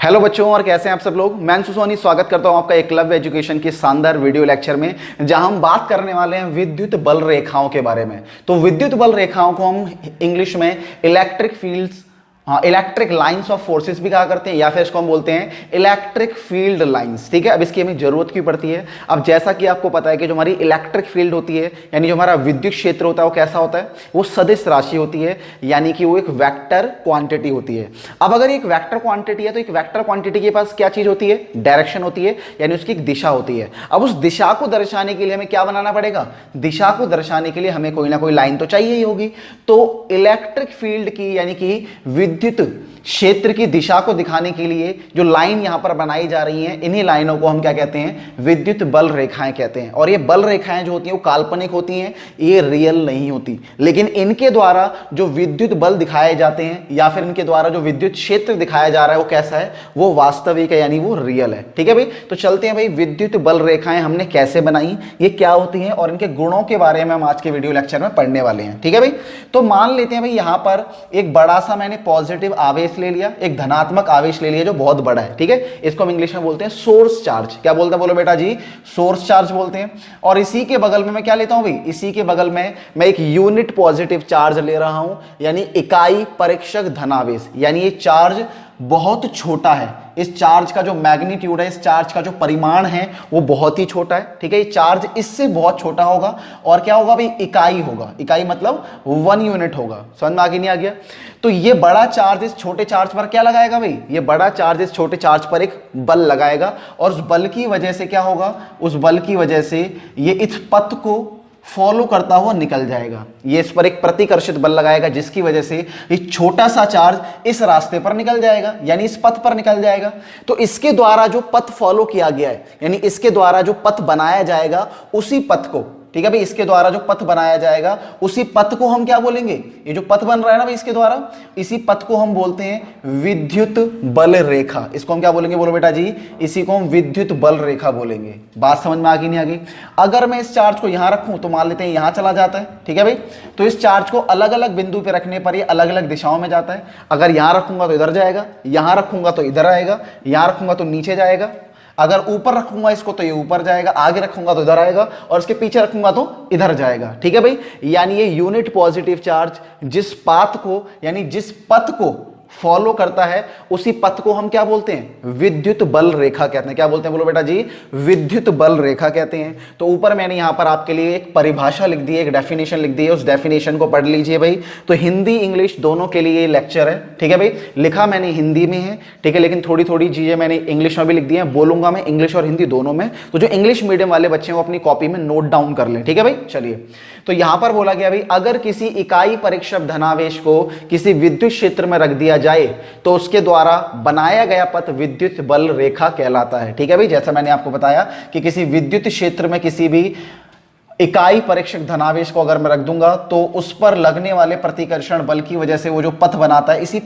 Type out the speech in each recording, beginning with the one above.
Hello बच्चों, और कैसे हैं आप सब लोग। मैं सुसोनी स्वागत करता हूं आपका एकलव्य एजुकेशन की शानदार वीडियो लेक्चर में, जहां हम बात करने वाले हैं विद्युत बल रेखाओं के बारे में। तो विद्युत बल रेखाओं को हम इंग्लिश में electric fields, electric lines of forces भी कहा करते हैं, या फिर इसको हम बोलते हैं इलेक्ट्रिक फील्ड लाइंस। ठीक है, अब इसकी हमें जरूरत क्यों पड़ती है। अब जैसा कि आपको पता है कि जो हमारी इलेक्ट्रिक फील्ड होती है, यानी जो हमारा विद्युत क्षेत्र होता है, वो कैसा होता है, वो सदिश राशि होती है, यानी कि वो एक वेक्टर क्वांटिटी होती है। अब अगर एक वेक्टर क्वांटिटी है तो एक वेक्टर क्वांटिटी के पास क्या चीज होती है, डायरेक्शन होती है, यानी उसकी एक दिशा होती है। अब उस दिशा को दर्शाने के लिए हमें क्या बनाना पड़ेगा, दिशा को दर्शाने के लिए हमें कोई ना कोई लाइन तो चाहिए ही होगी। तो इलेक्ट्रिक फील्ड की, यानी कि विद्युत क्षेत्र की दिशा को दिखाने के लिए जो लाइन यहां पर बनाई जा रही हैं, इन्हीं लाइनों को हम क्या कहते हैं, विद्युत बल रेखाएं कहते हैं। और ये बल रेखाएं जो होती हैं वो काल्पनिक होती हैं, ये रियल नहीं होती, लेकिन इनके द्वारा जो विद्युत बल दिखाए जाते हैं या फिर इनके द्वारा जो विद्युत क्षेत्र दिखाया जा रहा है वो कैसा है, वो वास्तविक है, यानी वो रियल है। ठीक है भाई, तो चलते हैं भाई, विद्युत बल रेखाएं हमने कैसे बनाई, ये क्या होती हैं और इनके गुणों के बारे में हम आज के वीडियो लेक्चर में पढ़ने वाले हैं। ठीक है भाई, तो मान लेते हैं भाई यहां पर एक बड़ा सा मैंने पॉजिटिव आवेश ले लिया, एक धनात्मक आवेश ले लिया जो बहुत बड़ा है। ठीक है, इसको हम इंग्लिश में बोलते हैं सोर्स चार्ज। क्या बोलते हैं, बोलो बेटा जी, सोर्स चार्ज बोलते हैं। और इसी के बगल में मैं क्या लेता हूं भाई, इसी के बगल में मैं एक यूनिट पॉजिटिव चार्ज ले रहा हूं, यानी इकाई परीक्षक धनावेश, यानी ये चार्ज बहुत छोटा है। इस चार्ज का जो मैग्नीट्यूड है, इस चार्ज का जो परिमाण है वो बहुत ही छोटा है। ठीक है, ये चार्ज इससे बहुत छोटा होगा और क्या होगा भाई, इकाई होगा। इकाई मतलब 1 यूनिट होगा। समझ में आगे नहीं आ गया। तो ये बड़ा चार्ज इस छोटे चार्ज पर क्या लगाएगा भाई, ये बड़ा चार्ज इस छोटे चार्ज पर एक बल लगाएगा, और उस बल की वजह से क्या होगा, उस बल की वजह से ये इस पथ को फॉलो करता हुआ निकल जाएगा। ये इस पर एक प्रतिकर्षित बल लगाएगा, जिसकी वजह से ये छोटा सा चार्ज इस रास्ते पर निकल जाएगा, यानी इस पथ पर निकल जाएगा। तो इसके द्वारा जो पथ फॉलो किया गया है, यानी इसके द्वारा जो पथ बनाया जाएगा, उसी पथ को, ठीक है भाई, इसके द्वारा जो पथ बनाया जाएगा उसी पथ को हम क्या बोलेंगे, ये जो पथ बन रहा है ना भाई इसके द्वारा, इसी पथ को हम बोलते हैं विद्युत बल रेखा। इसको हम क्या बोलेंगे, बोलो बेटा जी, इसी को हम विद्युत बल रेखा बोलेंगे। बात समझ में आ गई नहीं आ गई। अगर मैं इस चार्ज को यहां रखूं तो मान लेते हैं यहां चला जाता है। ठीक है भाई, तो इस चार्ज को अलग अलग बिंदु पे रखने पर ये अलग अलग दिशाओं में जाता है। अगर यहां रखूंगा तो इधर जाएगा, यहां रखूंगा तो इधर आएगा, यहां रखूंगा तो नीचे जाएगा, अगर ऊपर रखूंगा इसको तो ये ऊपर जाएगा, आगे रखूंगा तो इधर आएगा, और इसके पीछे रखूंगा तो इधर जाएगा। ठीक है भाई, यानी ये यूनिट पॉजिटिव चार्ज जिस पाथ को, यानी जिस पथ को फॉलो करता है, उसी पथ को हम क्या बोलते हैं, विद्युत बल रेखा कहते हैं। क्या बोलते हैं, बोलो बेटा जी, विद्युत बल रेखा कहते हैं। तो ऊपर मैंने यहां पर आपके लिए एक परिभाषा लिख दी है, एक डेफिनेशन लिख दी है, उस डेफिनेशन को पढ़ लीजिए भाई। तो हिंदी इंग्लिश दोनों के लिए लेक्चर है। ठीक है भाई, लिखा मैंने हिंदी में है, ठीक है, लेकिन थोड़ी थोड़ी चीजें मैंने इंग्लिश में भी लिख दी है। बोलूंगा मैं इंग्लिश और हिंदी दोनों में, तो जो इंग्लिश मीडियम वाले बच्चे हैं वो अपनी कॉपी में नोट डाउन कर लें। ठीक है भाई, चलिए। तो यहां पर बोला गया भाई, अगर किसी इकाई परीक्षक धनावेश को किसी विद्युत क्षेत्र में रख दिया जाए तो उसके द्वारा बनाया गया पथ विद्युत बल रेखा कहलाता है। ठीक है भाई, जैसा मैंने आपको बताया कि किसी विद्युत क्षेत्र में किसी भी इकाई परीक्षक धनावेश को अगर मैं रख दूंगा तो उस पर लगने वाले प्रतिकर्षण बल की वजह से वो जो पथ बनाता है, इसी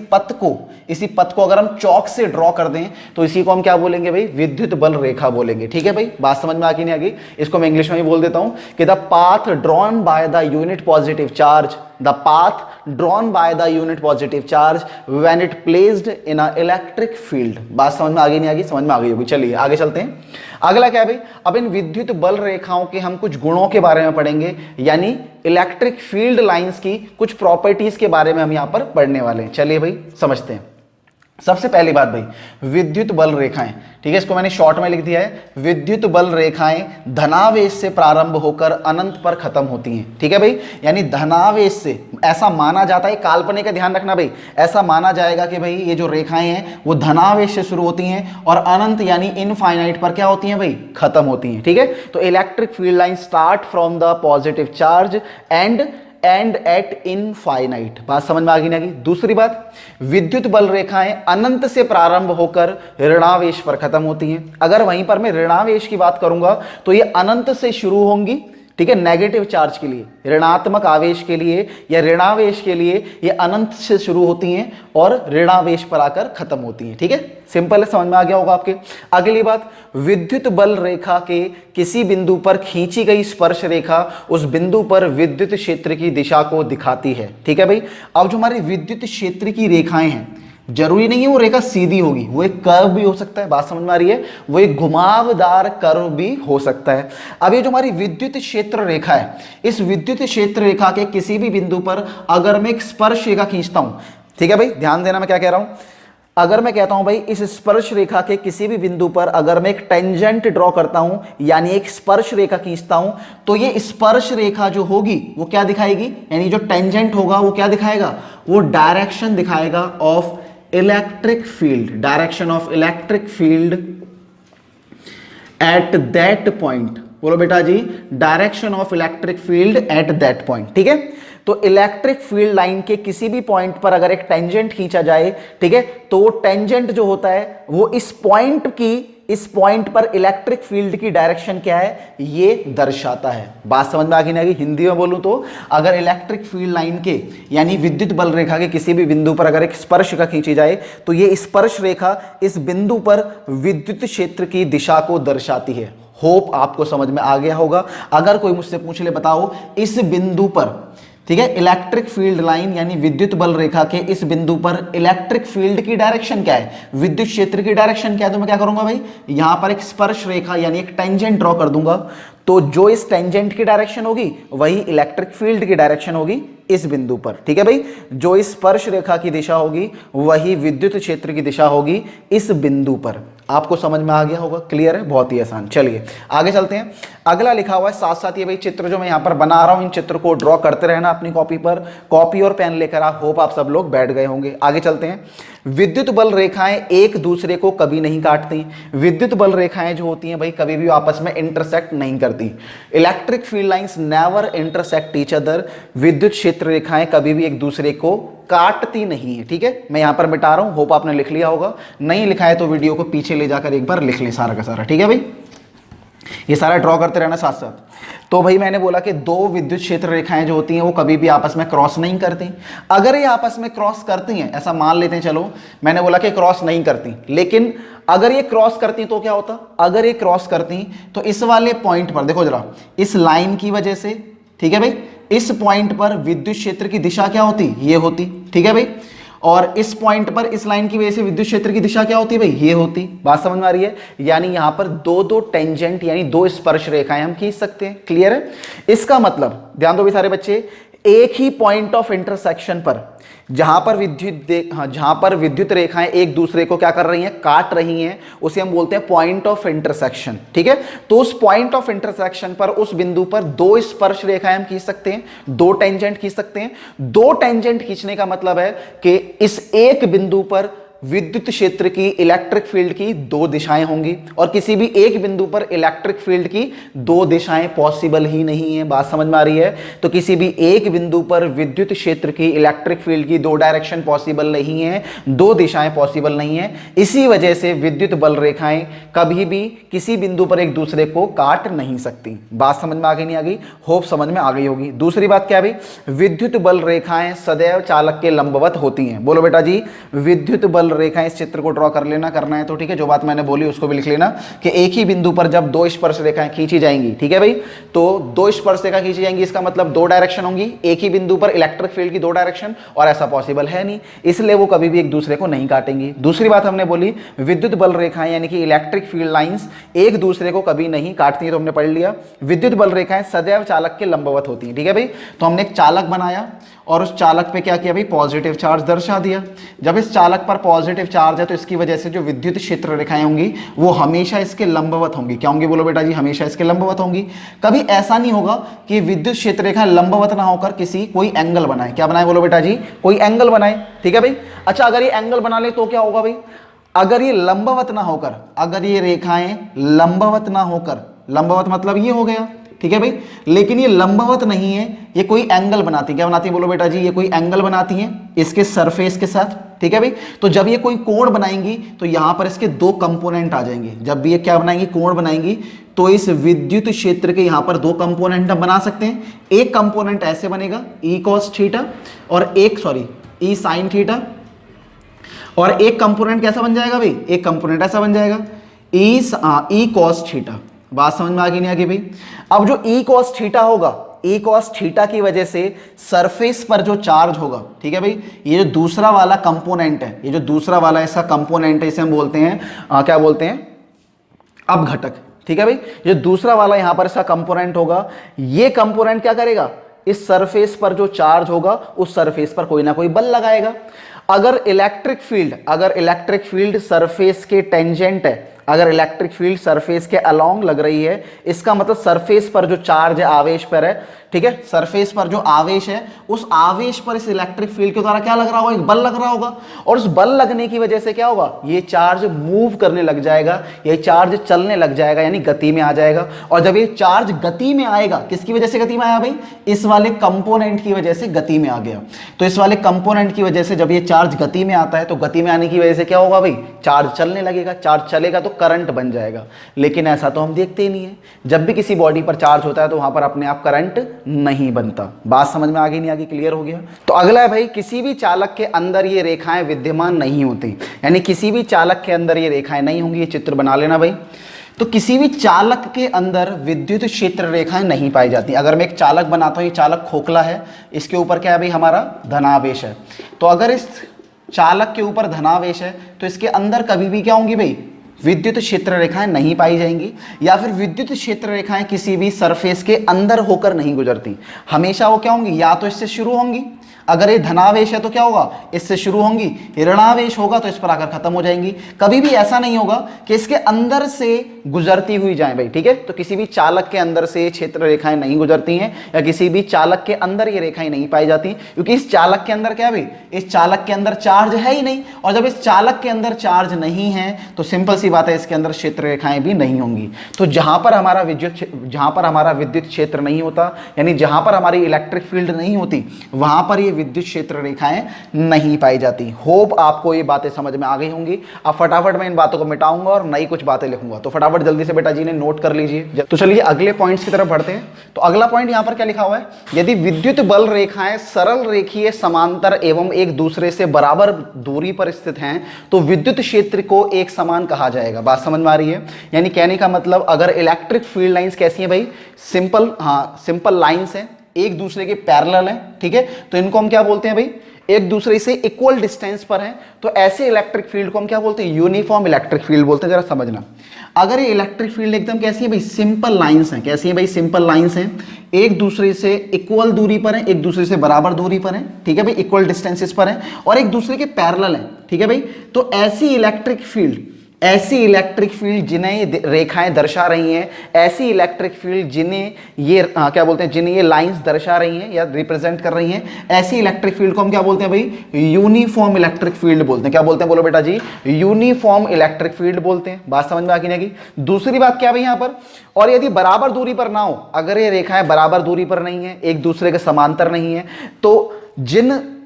पथ को अगर हम चौक से ड्रॉ कर दें तो इसी को हम क्या बोलेंगे भाई, विद्युत बल रेखा बोलेंगे। ठीक है भाई, बात समझ में आ गई नहीं आ गई। इसको मैं इंग्लिश में भी बोल देता हूं कि the path drawn by the unit positive charge, the path drawn by the unit positive charge when it placed in a electric field। बात समझ में आ गई नहीं आ गई, समझ में आ गई होगी। चलिए आगे चलते हैं। अगला क्या है भाई, अब इन विद्युत बल रेखाओं के हम कुछ गुणों के बारे में पढ़ेंगे, यानी इलेक्ट्रिक फील्ड लाइंस की कुछ प्रॉपर्टीज के बारे में हम यहां पर पढ़ने वाले हैं। चलिए भाई समझते हैं। सबसे पहली बात भाई, विद्युत बल रेखाएं, ठीक है, इसको मैंने शॉर्ट में लिख दिया है, विद्युत बल रेखाएं धनावेश से प्रारंभ होकर अनंत पर खत्म होती हैं। ठीक है भाई, यानी धनावेश से, ऐसा माना जाता है, काल्पनिक का ध्यान रखना भाई, ऐसा माना जाएगा कि भाई ये जो रेखाएं हैं वो धनावेश से शुरू होती हैं और अनंत यानी इनफाइनाइट पर क्या होती हैं भाई, खत्म होती हैं। ठीक है, तो electric field line start from the positive charge and eight infinite. बात समझ में आ गई ना। दूसरी बात, विद्युत बल रेखाएं अनंत से प्रारंभ होकर ऋणावेश पर खत्म होती हैं। अगर वहीं पर मैं ऋणावेश की बात करूंगा तो ये अनंत से शुरू होंगी, ठीक है, नेगेटिव चार्ज के लिए, ऋणात्मक आवेश के लिए या ऋणावेश के लिए ये अनंत से शुरू होती हैं और ऋणावेश पर आकर खत्म होती हैं। ठीक है, सिंपल है, समझ में आ गया होगा आपके। अगली बात, विद्युत बल रेखा के किसी बिंदु पर खींची गई स्पर्श रेखा उस बिंदु पर विद्युत क्षेत्र की दिशा को दिखाती है। ठीक है भाई, अब जो हमारी विद्युत क्षेत्र की रेखाएं हैं, जरूरी नहीं है वो रेखा सीधी होगी, वो एक कर्व भी हो सकता है, बात समझ में आ रही है, वो एक घुमावदार कर्व भी हो सकता है। अब ये जो हमारी विद्युत क्षेत्र रेखा है, इस विद्युत क्षेत्र रेखा के किसी भी बिंदु पर अगर मैं एक स्पर्श रेखा खींचता हूं, ठीक है भाई, ध्यान देना मैं क्या कह रहा हूं, अगर मैं कहता हूं भाई इस स्पर्श रेखा के किसी भी बिंदु पर अगर मैं एक टेंजेंट ड्रॉ करता हूं यानी एक स्पर्श रेखा खींचता हूं, तो ये स्पर्श रेखा जो होगी वो क्या दिखाएगी, यानी जो टेंजेंट होगा वो क्या दिखाएगा, वो डायरेक्शन दिखाएगा of electric field, direction of electric field at that point. बोलो बेटा जी, direction of electric field at that point, ठीक है। तो इलेक्ट्रिक फील्ड लाइन के किसी भी पॉइंट पर अगर एक टेंजेंट खींचा जाए, ठीक है, तो टेंजेंट जो होता है वो इस पॉइंट पर इलेक्ट्रिक फील्ड की डायरेक्शन क्या है ये दर्शाता है। बात समझ में आ गई ना? हिंदी में बोलूं तो अगर इलेक्ट्रिक फील्ड लाइन के यानी विद्युत बल रेखा के किसी भी बिंदु पर अगर एक स्पर्श रेखा खींची जाए तो ये स्पर्श रेखा इस बिंदु पर विद्युत क्षेत्र की दिशा को दर्शाती है। होप आपको समझ में आ गया होगा। अगर कोई मुझसे पूछ ले बताओ इस बिंदु पर, ठीक है, इलेक्ट्रिक फील्ड लाइन यानी विद्युत बल रेखा के इस बिंदु पर इलेक्ट्रिक फील्ड की डायरेक्शन क्या है, विद्युत क्षेत्र की डायरेक्शन क्या है, तो मैं क्या करूंगा भाई, यहां पर एक स्पर्श रेखा यानी एक टेंजेंट ड्रॉ कर दूंगा। तो जो इस टेंजेंट की डायरेक्शन होगी वही इलेक्ट्रिक फील्ड की डायरेक्शन होगी इस बिंदु पर, ठीक है भाई। जो इस स्पर्श रेखा की दिशा होगी वही विद्युत क्षेत्र की दिशा होगी इस बिंदु पर। आपको समझ में आ गया होगा, क्लियर है, बहुत ही आसान। चलिए आगे चलते हैं। अगला लिखा हुआ है, साथ साथ ये भाई चित्र जो मैं यहां पर बना रहा हूं इन चित्र को ड्रॉ करते रहना अपनी कॉपी पर, कॉपी और पेन लेकर आप, होप आप सब लोग बैठ गए होंगे। आगे चलते हैं। विद्युत बल रेखाएं एक दूसरे को कभी नहीं काटती। विद्युत बल रेखाएं जो होती हैं भाई कभी भी आपस में इंटरसेक्ट नहीं करती। Electric field lines never intersect each other. विद्युत क्षेत्र रेखाएं कभी भी एक दूसरे को काटती नहीं है, ठीक है। मैं यहां पर मिटा रहा हूं, होप आपने लिख लिया होगा, नहीं लिखा है तो वीडियो को पीछे ले जाकर एक बार लिख लें सारा का सारा, ठीक है भाई। ये सारा ड्रॉ करते रहना साथ साथ। तो भाई मैंने बोला कि दो विद्युत क्षेत्र रेखाएं जो होती हैं वो कभी भी आपस में क्रॉस नहीं करती। अगर ये आपस में क्रॉस करती हैं, ऐसा मान लेते हैं, चलो मैंने बोला कि क्रॉस नहीं करती, लेकिन अगर ये क्रॉस करती तो क्या होता, अगर ये क्रॉस करती तो इस वाले पॉइंट पर देखो जरा, इस लाइन की वजह से, ठीक है भाई, इस पॉइंट पर विद्युत क्षेत्र की दिशा क्या होती, ये होती, ठीक है भाई। और इस पॉइंट पर इस लाइन की वजह से विद्युत क्षेत्र की दिशा क्या होती है भाई, ये होती। बात समझ में आ रही है? यानी यहां पर दो दो टेंजेंट यानी दो स्पर्श रेखाएं हम खींच सकते हैं। क्लियर है? इसका मतलब ध्यान दो भी सारे बच्चे, एक ही पॉइंट ऑफ इंटरसेक्शन पर जहां पर विद्युत रेखाएं एक दूसरे को क्या कर रही हैं, काट रही हैं, उसे हम बोलते हैं पॉइंट ऑफ इंटरसेक्शन, ठीक है। तो उस पॉइंट ऑफ इंटरसेक्शन पर, उस बिंदु पर दो स्पर्श रेखाएं हम खींच सकते हैं, दो टेंजेंट खींच सकते हैं। दो टेंजेंट खींचने का मतलब है कि इस एक बिंदु पर विद्युत क्षेत्र की, इलेक्ट्रिक फील्ड की दो दिशाएं होंगी और किसी भी एक बिंदु पर इलेक्ट्रिक फील्ड की दो दिशाएं पॉसिबल ही नहीं है। बात समझ में आ रही है? तो किसी भी एक बिंदु पर विद्युत क्षेत्र की, इलेक्ट्रिक फील्ड की दो डायरेक्शन पॉसिबल नहीं है, दो दिशाएं पॉसिबल नहीं है। इसी वजह से विद्युत बल रेखाएं कभी भी किसी बिंदु पर एक दूसरे को काट नहीं सकती। बात समझ में आ गई नहीं आ गई? होप समझ में आ गई होगी। दूसरी बात क्या है भाई, विद्युत बल रेखाएं सदैव चालक के लंबवत होती हैं। बोलो बेटा जी, विद्युत बल रेखाएं, इस चित्र को ड्रॉ कर लेना, करना है तो ठीक है, जो बात मैंने बोली उसको भी लिख लेना कि एक ही बिंदु पर जब दो स्पर्श रेखाएं खींची जाएंगी, ठीक है भाई, तो दो स्पर्श रेखा खींची जाएंगी, इसका मतलब दो डायरेक्शन होंगी, एक ही बिंदु पर इलेक्ट्रिक फील्ड की दो डायरेक्शन, और ऐसा पॉसिबल है नहीं, इसलिए वो कभी भी एक दूसरे को नहीं काटेंगी। दूसरी बात हमने बोली, विद्युत बल रेखाएं यानी कि इलेक्ट्रिक फील्ड लाइंस एक दूसरे को कभी नहीं काटती है, तो हमने पढ़ लिया। विद्युत बल रेखाएं सदैव चालक के लंबवत होती हैं, ठीक है भाई। तो हमने एक चालक बनाया और उस चालक पे क्या किया भाई, पॉजिटिव चार्ज दर्शा दिया। जब इस चालक पर पॉजिटिव चार्ज है तो इसकी वजह से जो विद्युत क्षेत्र रेखाएं होंगी वो हमेशा इसके लंबवत होंगी। क्या होंगी बोलो बेटा जी? हमेशा इसके लंबवत होंगी। कभी ऐसा नहीं होगा कि विद्युत क्षेत्र रेखा लंबवत ना होकर किसी कोई एंगल बनाए। क्या बनाए बोलो बेटा जी? कोई एंगल बनाए, ठीक है भाई। अच्छा, अगर ये एंगल बना ले तो क्या होगा भाई, अगर ये लंबवत ना होकर, अगर ये रेखाएं लंबवत ना होकर, लंबवत मतलब ये हो गया, ठीक है भाई, लेकिन ये लंबवत नहीं है, ये कोई एंगल बनाती है। क्या बनाती है बोलो बेटा जी? ये कोई एंगल बनाती है इसके सरफेस के साथ, ठीक है भाई। तो जब ये कोई कोण बनाएंगी तो यहां पर इसके दो कंपोनेंट आ जाएंगे। जब भी ये क्या बनाएंगी, कोण बनाएंगी, तो इस विद्युत क्षेत्र के यहां पर दो कंपोनेंट हम बना सकते हैं। एक कंपोनेंट ऐसे बनेगा ई कॉस थीटा, और एक ई साइन थीटा, और एक कंपोनेंट कैसा बन जाएगा भाई, एक कंपोनेंट ऐसा बन जाएगा ई कॉस थीटा। बात समझ में आ गई नहीं आ गई भाई? अब जो ई कॉस थीटा होगा e cos थीटा की वजह से सरफेस पर जो चार्ज होगा, ठीक है भाई, ये जो दूसरा वाला कंपोनेंट है, ये जो दूसरा वाला ऐसा कंपोनेंट है, इसे हम बोलते हैं क्या बोलते हैं, अपघटक, ठीक है भाई। जो दूसरा वाला यहां पर ऐसा कंपोनेंट होगा, ये कंपोनेंट क्या करेगा, इस सरफेस पर जो चार्ज होगा उस सरफेस पर कोई ना कोई बल लगाएगा। अगर इलेक्ट्रिक फील्ड सरफेस के टेंजेंट है, अगर इलेक्ट्रिक फील्ड सरफेस के अलोंग लग रही है, इसका मतलब सरफेस पर जो चार्ज है, आवेश पर है, ठीक है, सरफेस पर जो आवेश है, उस आवेश पर इस इलेक्ट्रिक फील्ड के द्वारा क्या लग रहा होगा, एक बल लग रहा होगा। और उस बल लगने की वजह से क्या होगा, ये चार्ज मूव करने लग जाएगा, ये चार्ज चलने लग जाएगा, यानी गति में आ जाएगा। और जब ये चार्ज गति में आएगा, किसकी वजह से गति में आया भाई, इस वाले कंपोनेंट की वजह से गति में आ गया। तो इस वाले कंपोनेंट की वजह से जब ये चार्ज गति में आता है, तो गति में आने की वजह से क्या होगा भाई, चार्ज चलने लगेगा, चार्ज चलेगा तो करंट बन जाएगा। लेकिन ऐसा तो हम देखते ही नहीं है, जब भी किसी बॉडी पर चार्ज होता है तो वहां पर अपने आप करंट नहीं बनता। बात समझ में आ गई नहीं आ गई, क्लियर हो गया। तो अगला है भाई, किसी भी चालक के अंदर ये रेखाएं विद्यमान नहीं होती, यानी किसी भी चालक के अंदर ये रेखाएं नहीं होंगी। ये चित्र बना लेना भाई। तो किसी भी चालक के अंदर विद्युत क्षेत्र रेखाएं नहीं पाई जाती। अगर मैं एक चालक बनाता हूं, ये चालक खोखला है, इसके ऊपर क्या है भाई, हमारा धनावेश है। तो अगर इस चालक के ऊपर धनावेश है तो इसके अंदर कभी भी क्या होंगी भाई, विद्युत क्षेत्र रेखाएं नहीं पाई जाएंगी, या फिर विद्युत क्षेत्र रेखाएं किसी भी सरफेस के अंदर होकर नहीं गुजरती। हमेशा वो क्या होंगी, या तो इससे शुरू होंगी, अगर ये धनावेश है तो क्या होगा, इससे शुरू होंगी, ऋणावेश होगा तो इस पर आकर खत्म हो जाएंगी। कभी भी ऐसा नहीं होगा कि इसके अंदर से गुजरती हुई जाए भाई, ठीक है। तो किसी भी चालक के अंदर से क्षेत्र रेखाएं नहीं गुजरती हैं, या किसी भी चालक के अंदर ये रेखाएं नहीं पाई जाती, क्योंकि इस चालक के अंदर क्या है भाई, इस चालक के अंदर चार्ज है ही नहीं। और जब इस चालक के अंदर चार्ज नहीं है तो सिंपल सी बात है, इसके अंदर क्षेत्र रेखाएं भी नहीं होंगी। तो जहां पर हमारा विद्युत क्षेत्र नहीं होता, यानी जहां पर हमारी इलेक्ट्रिक फील्ड नहीं होती, वहां पर ये विद्युत क्षेत्र रेखाएं नहीं पाई जाती। होप आपको ये बातें समझ में आ गई होंगी। अब फटाफट मैं इन बातों को मिटाऊंगा और नई कुछ बातें लिखूंगा, तो फटाफट जल्दी से बेटा जी ने नोट कर लीजिए। तो चलिए अगले पॉइंट्स की तरफ बढ़ते हैं। तो अगला पॉइंट यहां पर क्या लिखा हुआ है, यदि विद्युत बल रेखाएं सरल रेखीय समांतर एवं एक दूसरे से बराबर दूरी पर स्थित हैं तो विद्युत क्षेत्र को एक समान कहा जाएगा। बात समझ में आ रही है, यानी कहने का मतलब अगर इलेक्ट्रिक फील्ड लाइंस कैसी है भाई, सिंपल लाइंस है, एक दूसरे के पैरेलल हैं, ठीक है, तो इनको हम क्या बोलते हैं भाई, एक दूसरे से इक्वल डिस्टेंस पर हैं, तो ऐसे इलेक्ट्रिक फील्ड को हम क्या बोलते हैं, यूनिफॉर्म इलेक्ट्रिक फील्ड बोलते हैं। जरा समझना, अगर ये इलेक्ट्रिक फील्ड एकदम कैसी है भाई, सिंपल लाइंस हैं, कैसी है भाई, सिंपल लाइंस हैं, एक दूसरे से इक्वल दूरी पर हैं, एक दूसरे से बराबर दूरी पर हैं, ठीक है भाई, इक्वल डिस्टेंसेस पर हैं और एक दूसरे के पैरेलल हैं, ठीक है भाई। तो ऐसी इलेक्ट्रिक फील्ड जिन्हें ये रेखाएं दर्शा रही हैं, ऐसी इलेक्ट्रिक फील्ड जिन्हें ये क्या बोलते हैं, जिन्हें ये लाइंस दर्शा रही हैं या रिप्रेजेंट कर रही हैं, ऐसी इलेक्ट्रिक फील्ड को हम क्या बोलते हैं भाई, यूनिफॉर्म इलेक्ट्रिक फील्ड बोलते हैं। क्या बोलते हैं, बोलो बेटा जी, यूनिफॉर्म इलेक्ट्रिक फील्ड बोलते हैं। बात समझ में आ गई नहीं? दूसरी बात क्या भाई यहां पर, और यदि बराबर दूरी पर ना हो, अगर ये रेखाएं बराबर दूरी पर नहीं है, एक दूसरे के समांतर नहीं है, तो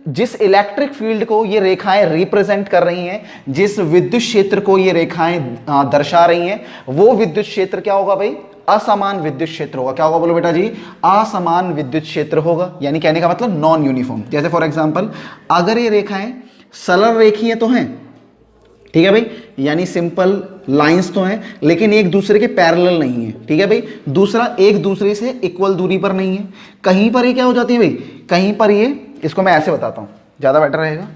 जिस इलेक्ट्रिक फील्ड को ये रेखाएं रिप्रेजेंट कर रही हैं, जिस विद्युत क्षेत्र को ये रेखाएं दर्शा रही हैं, वो विद्युत क्षेत्र क्या होगा भाई, असमान विद्युत क्षेत्र होगा। क्या होगा बोलो बेटा जी, असमान विद्युत क्षेत्र होगा। यानी कहने का मतलब नॉन यूनिफॉर्म। जैसे फॉर एग्जांपल, अगर ये रेखाएं सरल रेखीय तो हैं, ठीक है भाई, यानी सिंपल लाइंस तो हैं, लेकिन एक दूसरे के पैरेलल नहीं है, ठीक है भाई। दूसरा, एक दूसरे से इक्वल दूरी पर नहीं है। कहीं पर ये क्या हो जाती है भाई, कहीं पर ये, इसको मैं ऐसे बताता हूं ज्यादा बेटर रहेगा,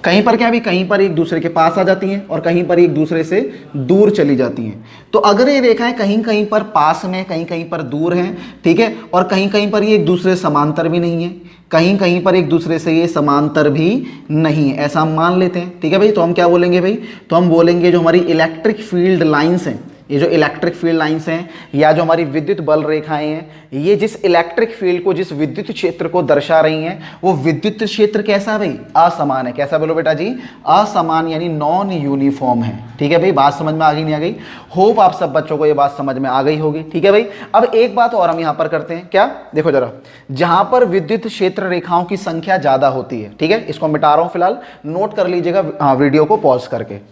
कहीं पर क्या भी, कहीं पर एक दूसरे के पास आ जाती हैं और कहीं पर एक दूसरे से दूर चली जाती हैं। तो अगर ये रेखाएं कहीं कहीं पर पास में, कहीं कहीं पर दूर हैं, ठीक है, और कहीं कहीं पर ये एक दूसरे समांतर भी नहीं है, कहीं कहीं पर एक दूसरे से ये समांतर भी नहीं है, ऐसा हम मान लेते हैं, ठीक है भाई। तो हम क्या बोलेंगे भाई, तो हम बोलेंगे जो हमारी इलेक्ट्रिक फील्ड लाइंस हैं, ये जो इलेक्ट्रिक फील्ड लाइंस हैं या जो हमारी विद्युत बल रेखाएं हैं, ये जिस इलेक्ट्रिक फील्ड को, जिस विद्युत क्षेत्र को दर्शा रही हैं, वो विद्युत क्षेत्र कैसा है भाई, असमान है। कैसा बोलो बेटा जी, असमान, यानी नॉन यूनिफॉर्म है, ठीक है भाई। बात समझ में आ गई नहीं आ गई? होप आप सब बच्चों को ये बात समझ में आ गई होगी, ठीक है भाई। अब एक बात और हम यहां पर करते हैं, क्या, देखो जरा, जहां पर विद्युत क्षेत्र रेखाओं की संख्या ज्यादा होती है, ठीक है, इसको मिटा रहा हूं फिलहाल, नोट कर लीजिएगा वीडियो को पॉज करके।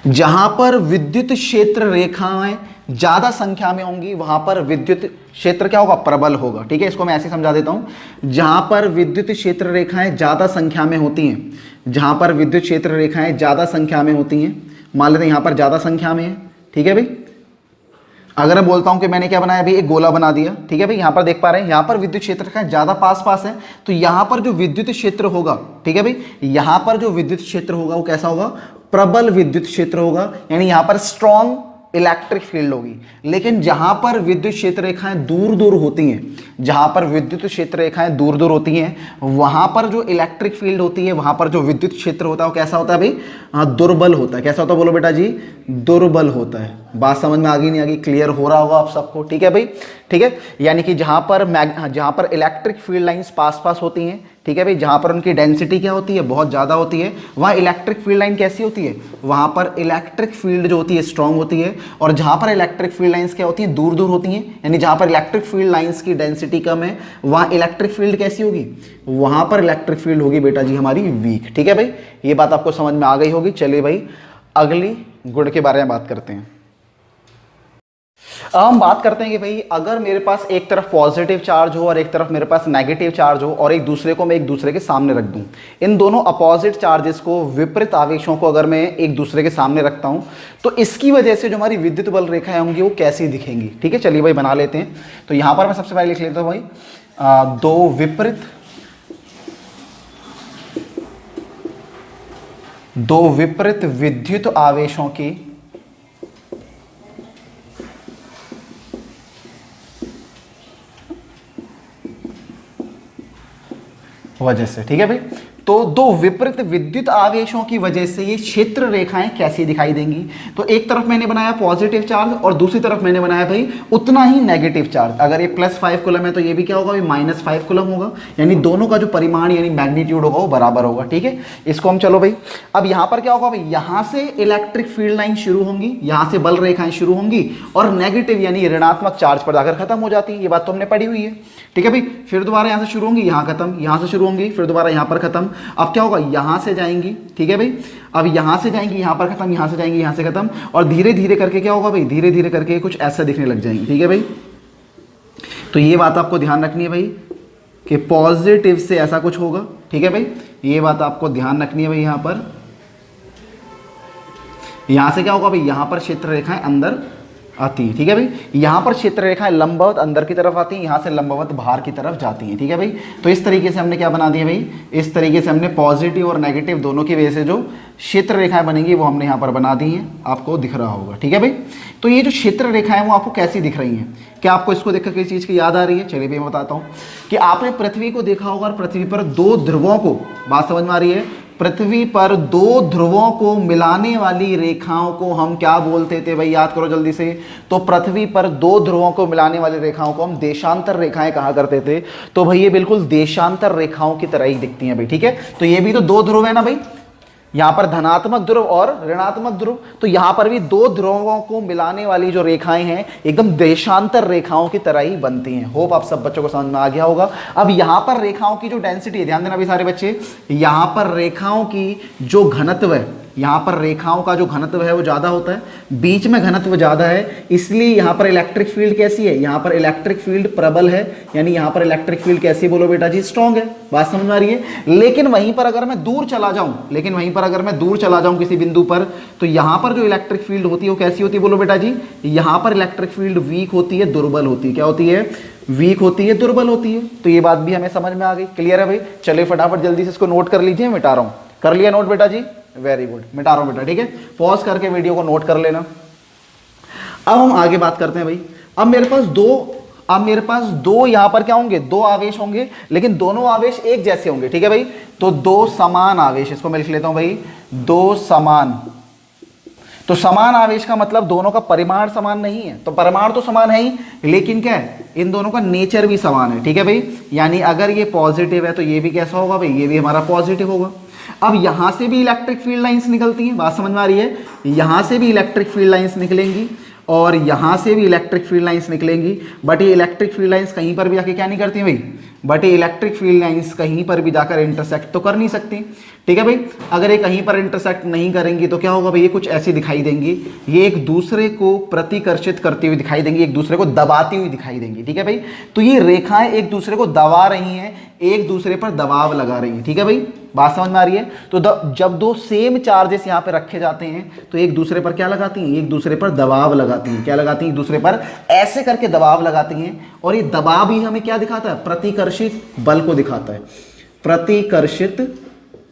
जहां पर विद्युत क्षेत्र रेखाएं ज्यादा संख्या में होंगी, वहां पर विद्युत क्षेत्र क्या होगा, प्रबल होगा, ठीक है। इसको मैं ऐसे समझा देता हूं, जहां पर विद्युत क्षेत्र रेखाएं ज्यादा संख्या में होती हैं, जहां पर विद्युत क्षेत्र रेखाएं ज्यादा संख्या में होती हैं, मान लेते हैं यहां पर ज्यादा संख्या में है, ठीक है भाई, अगर मैं बोलता हूं कि मैंने क्या बनाया भाई, एक गोला बना दिया, ठीक है भाई, यहां पर देख पा रहे हैं, यहां पर विद्युत क्षेत्र का ज्यादा पास पास है, तो यहां पर जो विद्युत क्षेत्र होगा, ठीक है भाई, यहां पर जो विद्युत क्षेत्र होगा वो कैसा होगा, प्रबल विद्युत क्षेत्र होगा, यानी यहां पर स्ट्रॉन्ग इलेक्ट्रिक फील्ड होगी। लेकिन जहां पर विद्युत क्षेत्र रेखाएं दूर दूर होती हैं, जहां पर विद्युत क्षेत्र रेखाएं दूर दूर होती हैं, वहां पर जो इलेक्ट्रिक फील्ड होती है, वहां पर जो विद्युत क्षेत्र होता है वो कैसा होता है भाई, दुर्बल होता है। कैसा होता है बोलो बेटा जी, दुर्बल होता है। बात समझ में आ गई नहीं आ गई, क्लियर हो रहा होगा आप सबको, ठीक है भाई, ठीक है। यानी कि जहां पर इलेक्ट्रिक फील्ड लाइंस पास पास होती हैं, ठीक है भाई, जहां पर उनकी डेंसिटी क्या होती है, बहुत ज्यादा होती है, वहां इलेक्ट्रिक फील्ड लाइन कैसी होती है, वहां पर इलेक्ट्रिक फील्ड जो होती है स्ट्रांग होती है। और जहां पर इलेक्ट्रिक फील्ड लाइंस क्या होती हैं, दूर दूर होती हैं, यानी जहां पर इलेक्ट्रिक फील्ड लाइंस की डेंसिटी कम है, वहां इलेक्ट्रिक फील्ड कैसी होगी, वहां पर इलेक्ट्रिक फील्ड होगी बेटा जी हमारी वीक, ठीक है भाई। ये बात आपको समझ में आ गई होगी। चलिए भाई अगली गुण के बारे में बात करते हैं। अब हम बात करते हैं कि भाई अगर मेरे पास एक तरफ पॉजिटिव चार्ज हो और एक तरफ मेरे पास नेगेटिव चार्ज हो, और एक दूसरे को मैं एक दूसरे के सामने रख दूं, इन दोनों अपोजिट चार्जेस को, विपरीत आवेशों को अगर मैं एक दूसरे के सामने रखता हूं, तो इसकी वजह से जो हमारी विद्युत बल रेखाएं होंगी वो कैसी दिखेंगी, ठीक है। चलिए भाई बना लेते हैं। तो यहां पर मैं सबसे पहले लिख लेता हूं भाई, दो विपरीत विद्युत आवेशों की वजह से, ठीक है भाई। तो दो विपरीत विद्युत आवेशों की वजह से ये क्षेत्र रेखाएं कैसी दिखाई देंगी। तो एक तरफ मैंने बनाया पॉजिटिव चार्ज और दूसरी तरफ मैंने बनाया भाई उतना ही नेगेटिव चार्ज। अगर ये +5 कूलम है तो ये भी क्या होगा, -5 कूलम होगा, यानी दोनों का जो परिमाण यानी मैग्नीट्यूड होगा वो बराबर होगा, ठीक है। इसको हम चलो भाई, अब यहां पर क्या होगा भाई, यहां से इलेक्ट्रिक फील्ड लाइन शुरू होंगी, यहां से बल रेखाएं शुरू होंगी और नेगेटिव यानी ऋणात्मक चार्ज पर जाकर खत्म हो जाती है। ये बात तो हमने पढ़ी हुई है, ठीक है भाई। फिर दोबारा यहां से शुरू होंगी, यहां खत्म, यहां से शुरू होंगी, फिर दोबारा यहां पर खत्म। अब क्या होगा, यहां से जाएंगी, ठीक है भाई, अब यहां से जाएंगी, यहां पर खत्म, यहां से जाएंगी, यहां से खत्म, और धीरे धीरे करके क्या होगा भाई, धीरे धीरे करके कुछ ऐसा दिखने लग जाएंगी, ठीक है भाई। तो ये बात आपको ध्यान रखनी है भाई कि पॉजिटिव से ऐसा कुछ होगा, ठीक है भाई, ये बात आपको ध्यान रखनी है भाई। यहां से क्या होगा भाई, यहां पर क्षेत्र रेखाएं अंदर आती है, ठीक है भाई। यहां पर क्षेत्र रेखाएं लंबवत अंदर की तरफ आती हैं, यहां से लंबवत बाहर की तरफ जाती हैं, ठीक है भाई। तो इस तरीके से हमने क्या बना दिया भाई, इस तरीके से हमने पॉजिटिव और नेगेटिव दोनों की वजह से जो क्षेत्र रेखाएं बनेंगी वो हमने यहां पर बना दी हैं, आपको दिख रहा होगा, ठीक है भाई। तो ये जो क्षेत्र रेखाएं वो आपको कैसी दिख रही हैं, क्या आपको इसको देखकर किसी चीज़ की याद आ रही है? चलिए भाई मैं बताता हूँ कि आपने पृथ्वी को देखा होगा और पृथ्वी पर दो ध्रुवों को, बात समझ में आ रही है, पृथ्वी पर दो ध्रुवों को मिलाने वाली रेखाओं को हम क्या बोलते थे भाई, याद करो जल्दी से। तो पृथ्वी पर दो ध्रुवों को मिलाने वाली रेखाओं को हम देशांतर रेखाएं कहा करते थे। तो भाई ये बिल्कुल देशांतर रेखाओं की तरह ही दिखती हैं भाई, ठीक है। तो ये भी तो दो ध्रुव है ना भाई, यहां पर धनात्मक ध्रुव और ऋणात्मक ध्रुव, तो यहां पर भी दो ध्रुवों को मिलाने वाली जो रेखाएं हैं एकदम देशांतर रेखाओं की तरह ही बनती हैं। होप आप सब बच्चों को समझ में आ गया होगा। अब यहां पर रेखाओं की जो डेंसिटी है, ध्यान देना भी सारे बच्चे, यहां पर रेखाओं की जो घनत्व है, यहां पर रेखाओं का जो घनत्व है वो ज्यादा होता है, बीच में घनत्व ज्यादा है, इसलिए यहां पर इलेक्ट्रिक फील्ड कैसी है, यहां पर इलेक्ट्रिक फील्ड प्रबल है, यानी यहां पर इलेक्ट्रिक फील्ड कैसी बोलो बेटा जी, स्ट्रॉन्ग है। बात समझ में आ रही है। लेकिन वहीं पर अगर मैं दूर चला जाऊं किसी बिंदु पर, तो यहां पर जो इलेक्ट्रिक फील्ड होती है वो कैसी होती है बोलो बेटा जी, यहां पर इलेक्ट्रिक फील्ड वीक होती है, दुर्बल होती है। क्या होती है? वीक होती है, दुर्बल होती है। तो ये बात भी हमें समझ में आ गई, क्लियर है भाई। चलिए फटाफट जल्दी से इसको नोट कर लीजिए, मिटा रहा हूं। कर लिया नोट बेटा जी, वेरी गुड, मिटा रहा हूं बेटा, ठीक है। पॉज करके वीडियो को नोट कर लेना। अब हम आगे बात करते हैं भाई। अब मेरे पास दो यहां पर क्या होंगे, दो आवेश होंगे, लेकिन दोनों आवेश एक जैसे होंगे, ठीक है भाई। तो दो समान आवेश, इसको मैं लिख लेता हूं भाई, दो समान। तो समान आवेश का मतलब दोनों का परिमाण समान नहीं है, तो परिमाण तो समान है ही, लेकिन क्या है, इन दोनों का नेचर भी समान है, ठीक है भाई। यानी अगर ये पॉजिटिव है तो ये भी कैसा होगा भाई, ये भी हमारा पॉजिटिव होगा। अब यहां से भी इलेक्ट्रिक फील्ड लाइंस निकलती हैं, बात समझ में आ रही है। यहां से भी इलेक्ट्रिक फील्ड लाइंस निकलेंगी और यहां से भी इलेक्ट्रिक फील्ड लाइंस निकलेंगी, बट ये इलेक्ट्रिक फील्ड लाइंस कहीं पर भी जाके क्या नहीं करती भाई, बट ये इलेक्ट्रिक फील्ड लाइंस कहीं पर भी जाकर इंटरसेक्ट तो कर नहीं सकती, ठीक है भाई। अगर ये कहीं पर इंटरसेक्ट नहीं करेंगी तो क्या होगा भाई, ये कुछ ऐसी दिखाई देंगी, ये एक दूसरे को प्रतिकर्षित करती हुई दिखाई देंगी, एक दूसरे को दबाती हुई दिखाई देंगी, ठीक है भाई। तो ये रेखाएं एक दूसरे को दबा रही हैं, एक दूसरे पर दबाव लगा रही हैं, ठीक है भाई। बात समझ में आ रही है? तो जब दो सेम चार्जेस यहाँ पे रखे जाते हैं तो एक दूसरे पर क्या लगाती हैं, एक दूसरे पर दबाव लगाती हैं। क्या लगाती हैं? एक दूसरे पर ऐसे करके दबाव लगाती हैं, और ये दबाव ही हमें क्या दिखाता है? प्रतिकर्षित बल को दिखाता है, प्रतिकर्षित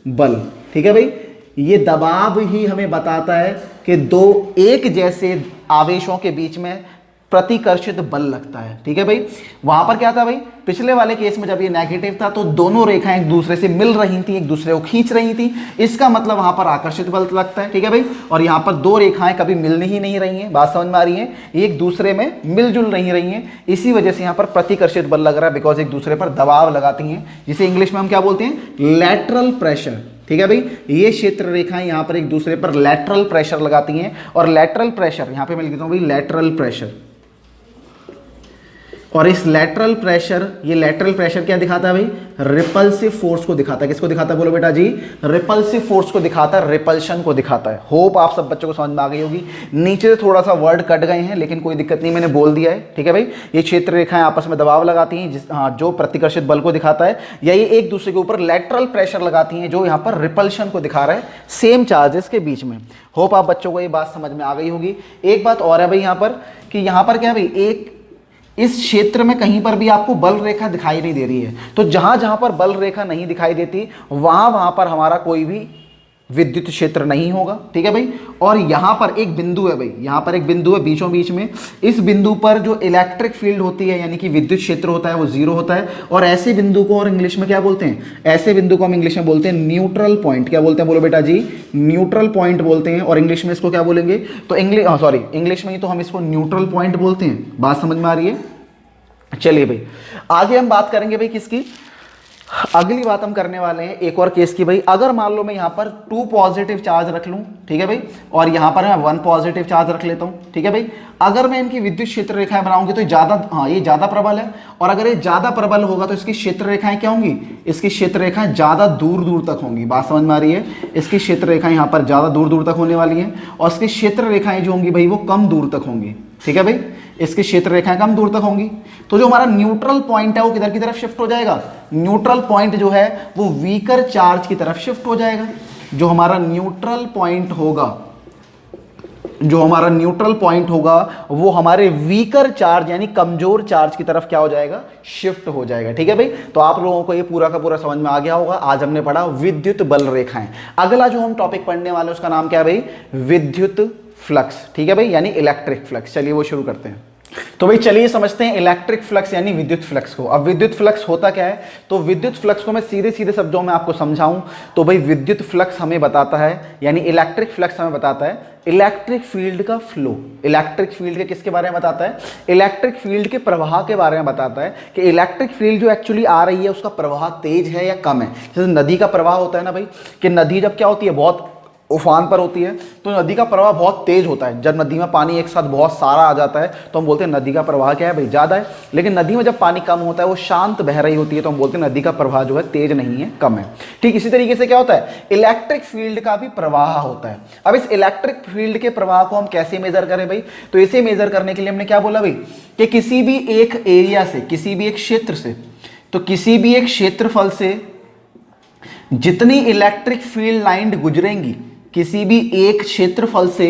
बल। ठीक है भाई, ये दबाव ही हमें बताता है कि दो एक जैसे आवेशों के बीच में प्रतिकर्षित बल लगता है। ठीक है भाई, वहां पर क्या था भाई, पिछले वाले केस में जब ये नेगेटिव था तो दोनों रेखाएं एक दूसरे से मिल रही थी, एक दूसरे को खींच रही थी, इसका मतलब वहां पर आकर्षित बल लगता है। ठीक है भाई, और यहां पर दो रेखाएं कभी मिलनी ही नहीं रही हैं, बात समझ में आ रही है, एक दूसरे में मिलजुल नहीं रही हैं, इसी वजह से यहां पर प्रतिकर्षित बल लग रहा है, बिकॉज एक दूसरे पर दबाव लगाती हैं, जिसे इंग्लिश में हम क्या बोलते हैं? Lateral pressure. ठीक है भाई, ये क्षेत्र रेखाएं यहां पर एक दूसरे पर लैटरल प्रेशर लगाती हैं, और लैटरल प्रेशर यहां पे मैं लिखता हूं भाई लैटरल प्रेशर। और इस लैटरल प्रेशर, ये लैटरल प्रेशर क्या दिखाता है भाई? रिपल्सिव फोर्स को दिखाता है। किसको दिखाता है बोलो बेटा जी? रिपल्सिव फोर्स को दिखाता है, रिपल्शन को दिखाता है। होप आप सब बच्चों को समझ में आ गई होगी। नीचे से थोड़ा सा वर्ड कट गए हैं, लेकिन कोई दिक्कत नहीं, मैंने बोल दिया है। ठीक है भाई, ये क्षेत्र रेखाएं आपस में दबाव लगाती हैं जो प्रतिकर्षित बल को दिखाता है, या ये एक दूसरे के ऊपर लैटरल प्रेशर लगाती हैं जो यहाँ पर रिपल्शन को दिखा रहा है सेम चार्जेस के बीच में। होप आप बच्चों को ये बात समझ में आ गई होगी। एक बात और है भाई यहाँ पर, कि यहाँ पर क्या है भाई, एक इस क्षेत्र में कहीं पर भी आपको बल रेखा दिखाई नहीं दे रही है, तो जहां जहां पर बल रेखा नहीं दिखाई देती वहां पर हमारा कोई भी विद्युत क्षेत्र नहीं होगा। ठीक है भाई, और यहां पर एक बिंदु है भाई, यहां पर एक बिंदु है बीचों बीच में, इस बिंदु पर जो इलेक्ट्रिक फील्ड होती है यानी कि विद्युत क्षेत्र होता है वो जीरो होता है, और ऐसे बिंदु को और इंग्लिश में क्या बोलते हैं? ऐसे बिंदु को हम इंग्लिश में बोलते हैं न्यूट्रल पॉइंट। क्या बोलते हैं बोलो बेटा जी? न्यूट्रल पॉइंट बोलते हैं, और इंग्लिश में इसको क्या बोलेंगे? तो इंग्लिश में ही तो हम इसको न्यूट्रल पॉइंट बोलते हैं। बात समझ में आ रही है? चलिए भाई, आगे हम बात करेंगे भाई किसकी? अगली बात हम करने वाले हैं एक और केस की भाई। अगर मान लो मैं यहाँ पर 2 पॉजिटिव चार्ज रख लूँ, ठीक है भाई, और यहाँ पर मैं 1 पॉजिटिव चार्ज रख लेता हूँ। ठीक है भाई, अगर मैं इनकी विद्युत क्षेत्र रेखाएं बनाऊंगी तो ये ज़्यादा प्रबल है, और अगर ये ज़्यादा प्रबल होगा तो इसकी क्षेत्र रेखाएं क्या होंगी? इसकी क्षेत्र रेखाएं ज़्यादा दूर दूर तक होंगी। बात समझ में आ रही है? इसकी क्षेत्र रेखाएं यहाँ पर ज़्यादा दूर दूर तक होने वाली हैं, और इसकी क्षेत्र रेखाएं जो होंगी भाई वो कम दूर तक होंगी। ठीक है भाई, इसकी क्षेत्र रेखाएं कम दूर तक होंगी, तो जो हमारा न्यूट्रल पॉइंट है वो किधर की तरफ शिफ्ट हो जाएगा? न्यूट्रल पॉइंट जो है वो वीकर चार्ज की तरफ शिफ्ट हो जाएगा। जो हमारा न्यूट्रल पॉइंट होगा वो हमारे वीकर चार्ज यानी कमजोर चार्ज की तरफ क्या हो जाएगा? शिफ्ट हो जाएगा। ठीक है भाई, तो आप लोगों को ये पूरा का पूरा समझ में आ गया होगा। आज हमने पढ़ा विद्युत बल रेखाएं। अगला जो हम टॉपिक पढ़ने वाले हैं उसका नाम क्या है भाई? विद्युत फ्लक्स। ठीक है भाई, यानी इलेक्ट्रिक फ्लक्स। चलिए वो शुरू करते हैं। तो भाई चलिए समझते हैं इलेक्ट्रिक फ्लक्स यानी विद्युत फ्लक्स को। अब विद्युत फ्लक्स होता क्या है? तो विद्युत फ्लक्स को मैं सीधे सीधे शब्दों में आपको समझाऊं तो भाई विद्युत फ्लक्स हमें बताता है, यानी इलेक्ट्रिक फ्लक्स हमें बताता है इलेक्ट्रिक फील्ड का फ्लो। इलेक्ट्रिक फील्ड के किसके बारे में बताता है? इलेक्ट्रिक फील्ड के प्रवाह के बारे में बताता है कि इलेक्ट्रिक फील्ड जो एक्चुअली आ रही है उसका प्रवाह तेज है या कम है। जैसे नदी का प्रवाह होता है ना भाई, कि नदी जब क्या होती है, बहुत उफान पर होती है तो नदी का प्रवाह बहुत तेज होता है। जब नदी में पानी एक साथ बहुत सारा आ जाता है तो हम बोलते हैं नदी का प्रवाह क्या है भाई? ज़्यादा है। लेकिन नदी में जब पानी कम होता है, वो शांत बह रही होती है, तो हम बोलते हैं नदी का प्रवाह जो है तेज नहीं है, कम है। ठीक इसी तरीके से क्या होता है? इलेक्ट्रिक फील्ड का भी प्रवाह होता है। अब इस इलेक्ट्रिक फील्ड के प्रवाह को हम कैसे मेजर करें भाई? तो इसे मेजर करने के लिए हमने क्या बोला भाई, कि किसी भी एक एरिया से, किसी भी एक क्षेत्र से, तो किसी भी एक क्षेत्रफल से जितनी इलेक्ट्रिक फील्ड लाइन गुजरेंगी, किसी भी एक क्षेत्रफल से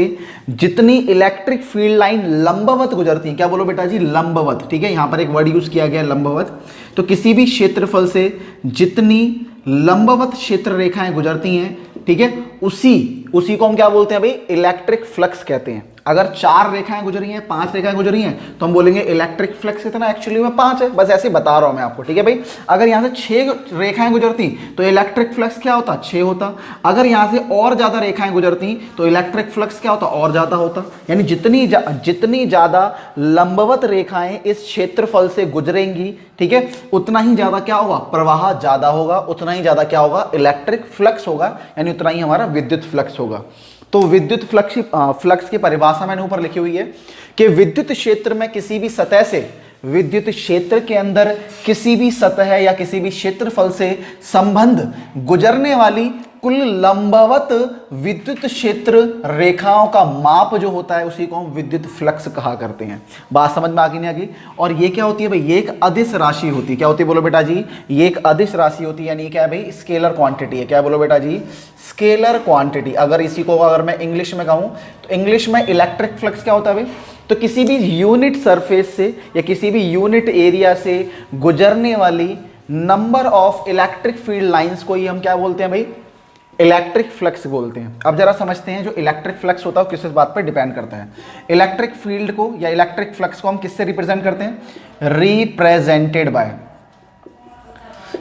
जितनी इलेक्ट्रिक फील्ड लाइन लंबवत गुजरती है, क्या बोलो बेटा जी? लंबवत। ठीक है, यहां पर एक वर्ड यूज किया गया लंबवत। तो किसी भी क्षेत्रफल से जितनी लंबवत क्षेत्र रेखाएं गुजरती हैं, ठीक है, उसी को हम क्या बोलते हैं भाई? इलेक्ट्रिक फ्लक्स कहते हैं। अगर 4 रेखाएं गुजरी हैं, 5 रेखाएं गुजरी हैं, तो हम बोलेंगे इलेक्ट्रिक फ्लक्स कितना? एक्चुअली में 5 है, बस ऐसे बता रहा हूं मैं आपको। ठीक है भाई, अगर यहां से 6 रेखाएं गुजरती तो इलेक्ट्रिक फ्लक्स क्या होता? 6 होता। अगर यहां से और ज्यादा रेखाएं गुजरती तो इलेक्ट्रिक फ्लक्स क्या होता? और ज्यादा होता। यानी जितनी ज्यादा लंबवत रेखाएं इस क्षेत्रफल से गुजरेंगी, ठीक है, उतना ही ज्यादा क्या होगा? प्रवाह ज्यादा होगा, उतना ही ज्यादा क्या होगा? इलेक्ट्रिक फ्लक्स होगा, यानी उतना ही हमारा विद्युत फ्लक्स होगा। तो विद्युत फ्लक्स की परिभाषा मैंने ऊपर लिखी हुई है कि विद्युत क्षेत्र में किसी भी सतह से, विद्युत क्षेत्र के अंदर किसी भी सतह या किसी भी क्षेत्रफल से संबंध गुजरने वाली कुल लंबवत विद्युत क्षेत्र रेखाओं का माप जो होता है उसी को हम विद्युत फ्लक्स कहा करते हैं। बात समझ में आ गई नहीं आ गई? और ये क्या होती है भाई? ये एक अदिश राशि होती है। क्या होती है बोलो बेटा जी? ये एक अदिश राशि होती है, यानी क्या है भाई? स्केलर क्वांटिटी है। क्या बोलो बेटा जी? Scalar quantity. अगर इसी को अगर मैं इंग्लिश में कहूं तो इंग्लिश में इलेक्ट्रिक फ्लक्स क्या होता है भाई? तो किसी भी यूनिट सरफेस से या किसी भी यूनिट एरिया से गुजरने वाली number of electric field lines को ही हम क्या बोलते हैं भाई? इलेक्ट्रिक फ्लक्स बोलते हैं। अब जरा समझते हैं जो इलेक्ट्रिक फ्लक्स होता है किस बात पर डिपेंड करता है। इलेक्ट्रिक फील्ड को या इलेक्ट्रिक फ्लक्स को हम किससे रिप्रेजेंट करते हैं? Represented by.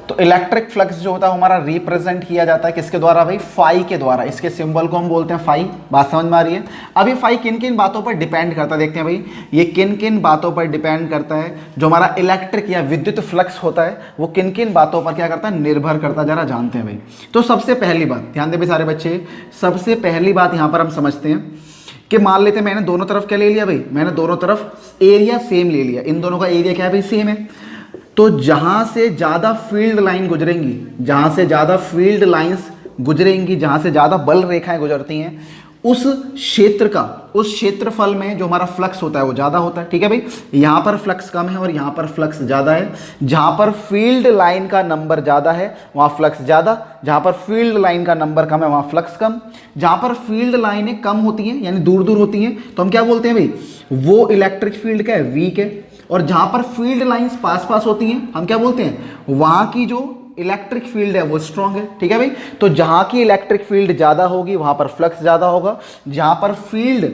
तो इलेक्ट्रिक फ्लक्स जो होता है हमारा रिप्रेजेंट किया जाता है किसके द्वारा भाई? फाई के द्वारा। इसके सिंबल को हम बोलते हैं फाई। बात समझ में आ रही है? अब ये फाई किन किन बातों पर डिपेंड करता है देखते हैं भाई। ये किन किन बातों पर डिपेंड करता है? जो हमारा इलेक्ट्रिक या विद्युत फ्लक्स होता है वो किन किन बातों पर क्या करता है? निर्भर करता है। जरा जानते हैं भाई। तो सबसे पहली बात ध्यान दे भाई सारे बच्चे, सबसे पहली बात यहां पर हम समझते हैं कि मान लेते हैं मैंने दोनों तरफ क्या ले लिया भाई? मैंने दोनों तरफ एरिया सेम ले लिया। इन दोनों का एरिया क्या है भाई? सेम है। तो जहां से ज्यादा फील्ड लाइन गुजरेंगी, जहां से ज्यादा फील्ड लाइंस गुजरेंगी, जहां से ज्यादा बल रेखाएं गुजरती हैं, उस क्षेत्र का, उस क्षेत्रफल में जो हमारा फ्लक्स होता है वो ज्यादा होता है। ठीक है भाई? यहां पर फ्लक्स कम है और यहां पर फ्लक्स ज्यादा है। जहां पर फील्ड लाइन का नंबर ज्यादा है वहां फ्लक्स ज्यादा, जहां पर फील्ड लाइन का नंबर कम है वहां फ्लक्स कम। जहां पर फील्ड लाइनें कम होती हैं यानी दूर दूर होती हैं तो हम क्या बोलते हैं भाई? वो इलेक्ट्रिक फील्ड क्या है? वीक है। और जहां पर फील्ड लाइंस पास पास होती हैं हम क्या बोलते हैं? वहां की जो इलेक्ट्रिक फील्ड है वो स्ट्रांग है। ठीक है भाई? तो जहां की इलेक्ट्रिक फील्ड ज्यादा होगी वहां पर फ्लक्स ज्यादा होगा। जहां पर फील्ड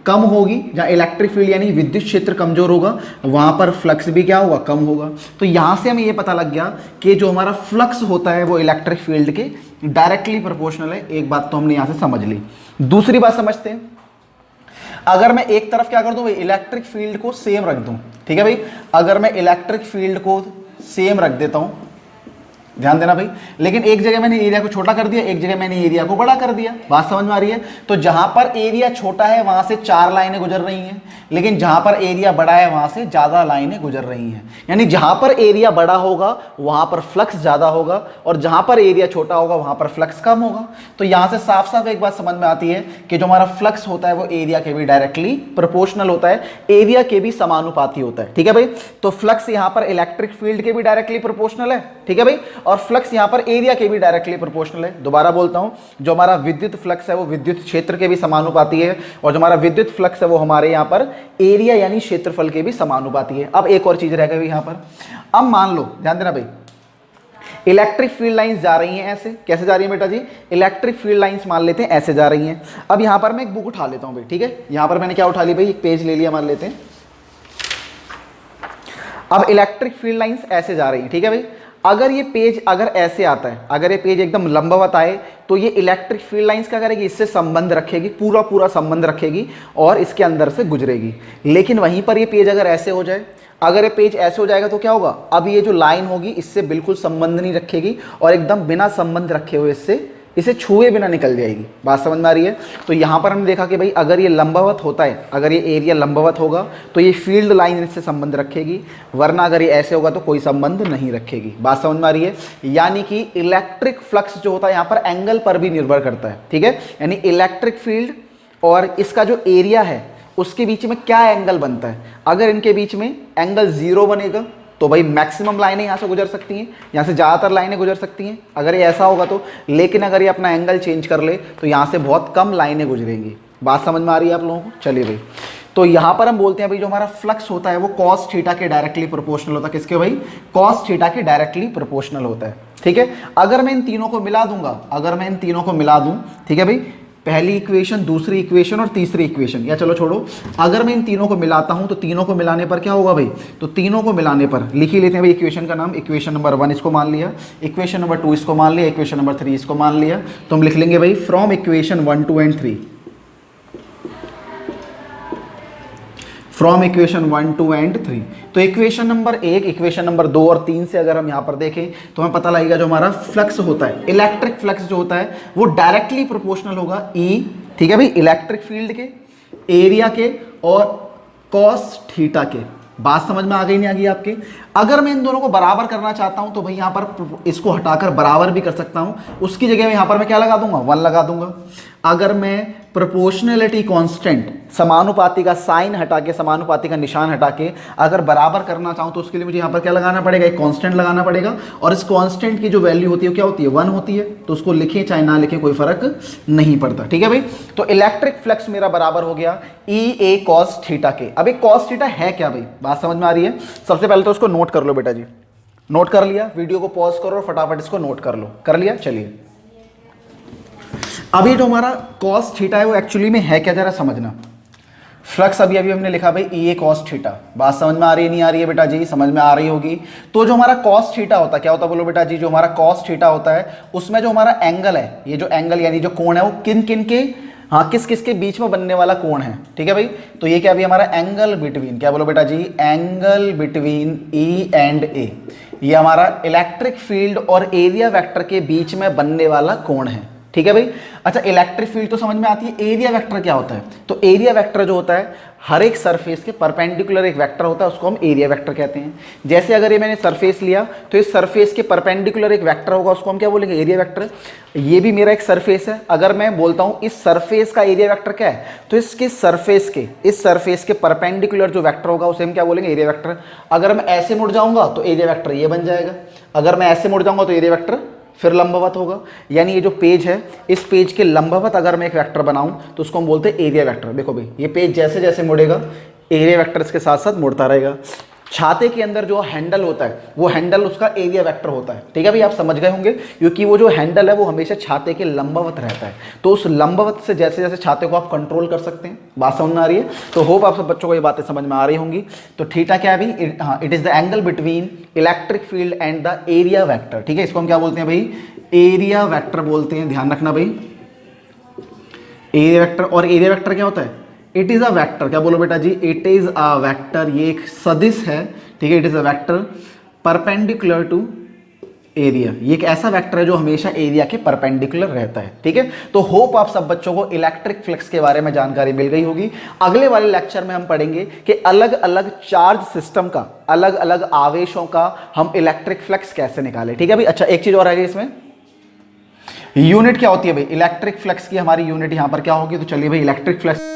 कम होगी, जहां इलेक्ट्रिक फील्ड यानी विद्युत क्षेत्र कमजोर होगा, वहां पर फ्लक्स भी क्या होगा? कम होगा। तो यहां से हमें यह पता लग गया कि जो हमारा फ्लक्स होता है वो इलेक्ट्रिक फील्ड के डायरेक्टली प्रोपोर्शनल है। एक बात तो हमने यहां से समझ ली। दूसरी बात समझते हैं, अगर मैं एक तरफ क्या कर दूं भाई? इलेक्ट्रिक फील्ड को सेम रख दूं। ठीक है भाई? अगर मैं इलेक्ट्रिक फील्ड को सेम रख देता हूं, ध्यान देना भाई, लेकिन एक जगह मैंने एरिया को छोटा कर दिया, एक जगह मैंने एरिया को बड़ा कर दिया। बात समझ में आ रही है? तो जहां पर एरिया छोटा है वहां से 4 लाइनें गुजर रही हैं, लेकिन जहां पर एरिया बड़ा है वहां से ज्यादा लाइनें गुजर रही हैं। यानी जहां पर एरिया बड़ा होगा वहां पर फ्लक्स ज्यादा होगा और जहां पर एरिया छोटा होगा वहां पर फ्लक्स कम होगा। तो यहां से साफ साफ एक बात समझ में आती है कि जो हमारा फ्लक्स होता है वो एरिया के भी डायरेक्टली प्रोपोर्शनल होता है, एरिया के भी समानुपाती होता है। ठीक है भाई? तो फ्लक्स यहां पर इलेक्ट्रिक फील्ड के भी डायरेक्टली प्रोपोर्शनल है। ठीक है भाई? और फ्लक्स यहां पर एरिया के भी डायरेक्टली प्रोपोर्शनल है। दोबारा बोलता हूं, जो हमारा विद्युत फ्लक्स है वो विद्युत क्षेत्र के भी समानुपाती है और जो हमारा विद्युत फ्लक्स है वो हमारे यहां पर एरिया यानी क्षेत्रफल के भी समानुपाती है। अब एक और चीज रह गई यहां पर। अब मान लो, ध्यान देना भाई, इलेक्ट्रिक फील्ड लाइंस जा रही हैं ऐसे। कैसे जा रही है बेटा जी? इलेक्ट्रिक फील्ड लाइंस मान लेते हैं ऐसे जा रही हैं। अब यहां पर मैं एक बुक उठा लेता हूं भाई। ठीक है? यहां पर मैंने क्या उठा ली भाई? एक पेज ले लिया मान लेते हैं। अब इलेक्ट्रिक फील्ड लाइंस ऐसे जा रही हैं। ठीक है भाई? अगर ये पेज अगर ऐसे आता है, अगर ये पेज एकदम लंबवत आए तो ये इलेक्ट्रिक फील्ड लाइंस क्या करेगी? इससे संबंध रखेगी, पूरा पूरा संबंध रखेगी और इसके अंदर से गुजरेगी। लेकिन वहीं पर ये पेज अगर ऐसे हो जाए, अगर ये पेज ऐसे हो जाएगा तो क्या होगा? अब ये जो लाइन होगी इससे बिल्कुल संबंध नहीं रखेगी और एकदम बिना संबंध रखे हुए इसे छुए बिना निकल जाएगी। बात समझ में आ रही है? तो यहां पर हमने देखा कि भाई अगर ये लंबवत होता है, अगर ये एरिया लंबवत होगा तो ये फील्ड लाइन इससे संबंध रखेगी, वरना अगर ये ऐसे होगा तो कोई संबंध नहीं रखेगी। बात समझ में आ रही है? यानी कि इलेक्ट्रिक फ्लक्स जो होता है यहां पर एंगल पर भी निर्भर करता है। ठीक है? यानी इलेक्ट्रिक फील्ड और इसका जो एरिया है उसके बीच में क्या एंगल बनता है? अगर इनके बीच में एंगल 0 बनेगा तो भाई मैक्सिमम लाइनें यहाँ से गुजर सकती हैं, यहाँ से ज़्यादातर लाइनें गुजर सकती हैं अगर ये ऐसा होगा तो। लेकिन अगर ये अपना एंगल चेंज कर ले तो यहाँ से बहुत कम लाइनें गुजरेंगी। बात समझ में आ रही है आप लोगों को? चलिए भाई, तो यहाँ पर हम बोलते हैं भाई जो हमारा फ्लक्स होता है वो कॉस थीटा के डायरेक्टली प्रोपोर्शनल होता है। किसके भाई? कॉस थीटा के डायरेक्टली प्रोपोर्शनल होता है। ठीक है? अगर मैं इन तीनों को मिला दूंगा, अगर मैं इन तीनों को मिला दूं, ठीक है भाई, पहली इक्वेशन, दूसरी इक्वेशन और तीसरी इक्वेशन, या चलो छोड़ो, अगर मैं इन तीनों को मिलाता हूं तो तीनों को मिलाने पर क्या होगा भाई? तो तीनों को मिलाने पर लिख ही लेते हैं भाई इक्वेशन का नाम। इक्वेशन नंबर 1 इसको मान लिया, इक्वेशन नंबर 2 इसको मान लिया, इक्वेशन नंबर 3 इसको मान लिया। तो हम लिख लेंगे भाई from equation 1, 2 and 3, from equation 1, 2 and 3। तो इक्वेशन नंबर 1, इक्वेशन नंबर 2 और 3 से अगर हम यहाँ पर देखें तो हमें पता लगेगा जो हमारा फ्लक्स होता है, इलेक्ट्रिक फ्लक्स जो होता है वो डायरेक्टली प्रोपोर्शनल होगा E, ठीक है भाई, इलेक्ट्रिक फील्ड के, एरिया के और कॉस थीटा के। बात समझ में आ गई नहीं आ गई आपके? अगर मैं इन दोनों को बराबर करना चाहता हूं तो भाई यहां पर इसको हटाकर बराबर भी कर सकता हूं, उसकी जगह में यहां पर मैं क्या लगा दूंगा, 1 लगा दूंगा। अगर मैं प्रोपोर्शनलिटी कांस्टेंट, समानुपाती का साइन हटा के, समानुपाती का निशान हटा के अगर बराबर करना चाहूं तो उसके लिए मुझे यहां पर क्या लगाना पड़ेगा, एक कांस्टेंट लगाना पड़ेगा, और इस कांस्टेंट की जो वैल्यू होती है क्या होती है, 1 होती है। तो उसको लिखें चाहे ना लिखें कोई फर्क नहीं पड़ता, ठीक है भाई। तो इलेक्ट्रिक फ्लक्स मेरा बराबर हो गया ई ए कॉस थीटा के। अब एक कॉस थीटा है क्या भाई, बात समझ में आ रही है? सबसे पहले तो उसको नोट कर लो बेटा जी, नोट कर लिया? वीडियो को पॉज करो और फटाफट इसको नोट कर लो। कर लिया? चलिए, अभी जो हमारा cos थीटा है वो एक्चुअली में है क्या, जरा समझना। फ्लक्स अभी अभी हमने लिखा भाई ई ए cos थीटा। बात समझ में आ रही है नहीं आ रही है बेटा जी? समझ में आ रही होगी। तो जो हमारा cos थीटा होता है, क्या होता है बोलो बेटा जी? जो हमारा cos थीटा होता है उसमें जो हमारा एंगल है, ये जो एंगल यानी जो कोण है वो किन किन के, हाँ किस किस के बीच में बनने वाला कोण है, ठीक है भाई। तो ये क्या अभी हमारा एंगल बिटवीन, क्या बोलो बेटा जी? एंगल बिटवीन ई एंड ए, ये हमारा इलेक्ट्रिक फील्ड और एरिया वेक्टर के बीच में बनने वाला कोण है, ठीक है भाई। अच्छा, इलेक्ट्रिक फील्ड तो समझ में आती है, एरिया वेक्टर क्या होता है? तो एरिया वेक्टर जो होता है हर एक सरफेस के परपेंडिकुलर एक वेक्टर होता है, उसको हम एरिया वेक्टर कहते हैं। जैसे अगर ये मैंने सरफेस लिया तो इस सरफेस के परपेंडिकुलर एक वेक्टर होगा, उसको हम क्या बोलेंगे, एरिया वेक्टर। ये भी मेरा एक सरफेस है, अगर मैं बोलता हूं इस सरफेस का एरिया वेक्टर क्या है, तो इसके सरफेस के, इस सरफेस के परपेंडिकुलर जो वेक्टर होगा उसे हम क्या बोलेंगे, एरिया वेक्टर। अगर मैं ऐसे मुड़ जाऊंगा तो एरिया वेक्टर ये बन जाएगा, अगर मैं ऐसे मुड़ जाऊंगा तो एरिया वेक्टर फिर लंबवत होगा। यानी ये जो पेज है, इस पेज के लंबवत अगर मैं एक वेक्टर बनाऊं तो उसको हम बोलते हैं एरिया वेक्टर। देखो भाई, ये पेज जैसे जैसे मुड़ेगा एरिया वेक्टर इसके साथ साथ मुड़ता रहेगा। छाते के अंदर जो हैंडल होता है वो हैंडल उसका एरिया वेक्टर होता है, ठीक है भाई, आप समझ गए होंगे, क्योंकि वो जो हैंडल है वो हमेशा छाते के लंबवत रहता है। तो उस लंबवत से जैसे जैसे छाते को आप कंट्रोल कर सकते हैं। बात समझ में आ रही है? तो होप आप सब बच्चों को ये बातें समझ में आ रही होंगी। तो थीटा क्या है भाई? हाँ, it is the angle between electric field and the area vector, ठीक है। इसको हम क्या बोलते हैं भाई? एरिया वेक्टर बोलते हैं, ध्यान रखना भाई, एरिया वेक्टर। और एरिया वेक्टर क्या होता है? इट इज अ वेक्टर, क्या बोलो बेटा जी? इट इज अ वेक्टर, ये एक सदिश है, ठीक है। It is a vector perpendicular to area, ये एक ऐसा वेक्टर है जो हमेशा एरिया के परपेंडिकुलर रहता है, ठीक है। तो होप आप सब बच्चों को इलेक्ट्रिक फ्लक्स के बारे में जानकारी मिल गई होगी। अगले वाले लेक्चर में हम पढ़ेंगे कि अलग अलग चार्ज सिस्टम का, अलग अलग आवेशों का हम इलेक्ट्रिक फ्लक्स कैसे निकालें, ठीक है भाई। अच्छा, एक चीज और है इसमें, यूनिट क्या होती है भाई? इलेक्ट्रिक फ्लक्स की हमारी यूनिट यहां पर क्या होगी? तो चलिए भाई, इलेक्ट्रिक फ्लक्स